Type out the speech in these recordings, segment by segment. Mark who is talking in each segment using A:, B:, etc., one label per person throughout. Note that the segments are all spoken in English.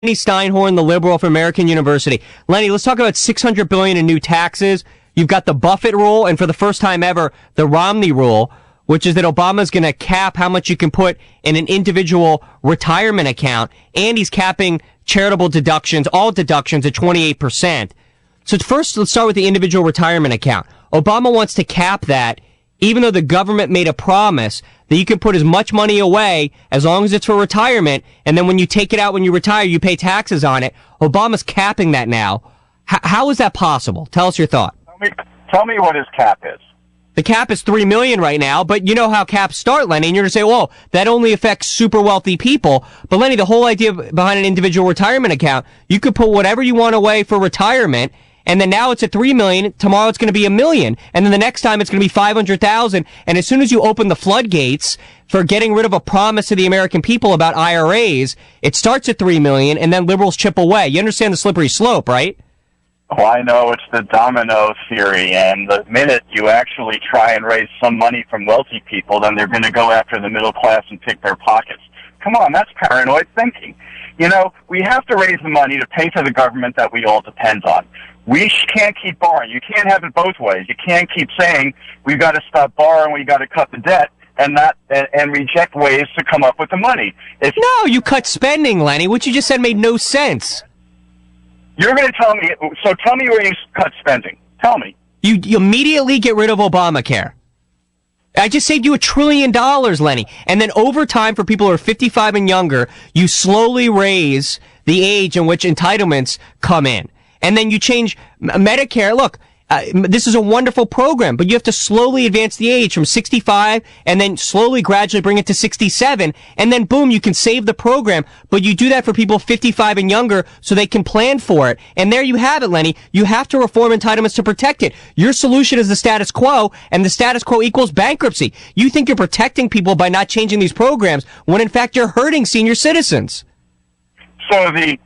A: Lenny Steinhorn, the liberal from American University. Lenny, let's talk about $600 billion in new taxes. You've got the Buffett rule, and for the first time ever, the Romney rule, which is that Obama's going to cap how much you can put in an individual retirement account, and he's capping charitable deductions, all deductions at 28%. So first, let's start with the individual retirement account. Obama wants to cap that, even though the government made a promise that you can put as much money away as long as it's for retirement, and then when you take it out when you retire, you pay taxes on it. Obama's capping that now. How is that possible? Tell us your thought.
B: Tell me what his cap is.
A: The cap is $3 million right now, but you know how caps start, Lenny, and you're going to say, well, that only affects super wealthy people. But Lenny, the whole idea behind an individual retirement account, you could put whatever you want away for retirement, and then now it's at $3 million. Tomorrow it's going to be $1 million. And then the next time it's going to be $500,000. And as soon as you open the floodgates for getting rid of a promise to the American people about IRAs, it starts at $3 million, and then liberals chip away. You understand the slippery slope, right?
B: Oh, I know. It's the domino theory. And the minute you actually try and raise some money from wealthy people, then they're going to go after the middle class and pick their pockets. Come on, that's paranoid thinking. You know, we have to raise the money to pay for the government that we all depend on. We can't keep borrowing. You can't have it both ways. You can't keep saying we've got to stop borrowing, we've got to cut the debt, and reject ways to come up with the money.
A: No, you cut spending, Lenny. What you just said made no sense.
B: You're going to tell me, so tell me where you cut spending. Tell me.
A: You immediately get rid of Obamacare. I just saved you $1 trillion, Lenny. And then over time, for people who are 55 and younger, you slowly raise the age in which entitlements come in. And then you change Medicare. Look, this is a wonderful program, but you have to slowly advance the age from 65 and then slowly, gradually bring it to 67. And then, boom, you can save the program. But you do that for people 55 and younger so they can plan for it. And there you have it, Lenny. You have to reform entitlements to protect it. Your solution is the status quo, and the status quo equals bankruptcy. You think you're protecting people by not changing these programs when, in fact, you're hurting senior citizens.
B: So the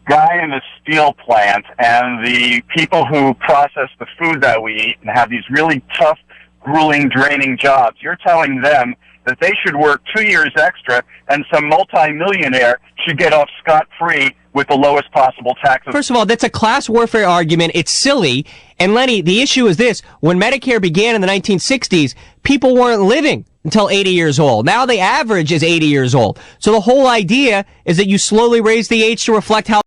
B: guy in the steel plant and the people who process the food that we eat and have these really tough, grueling, draining jobs, you're telling them that they should work 2 years extra and some multimillionaire should get off scot-free with the lowest possible taxes.
A: First of all, that's a class warfare argument. It's silly. And Lenny, the issue is this. When Medicare began in the 1960s, people weren't living until 80 years old. Now the average is 80 years old. So the whole idea is that you slowly raise the age to reflect how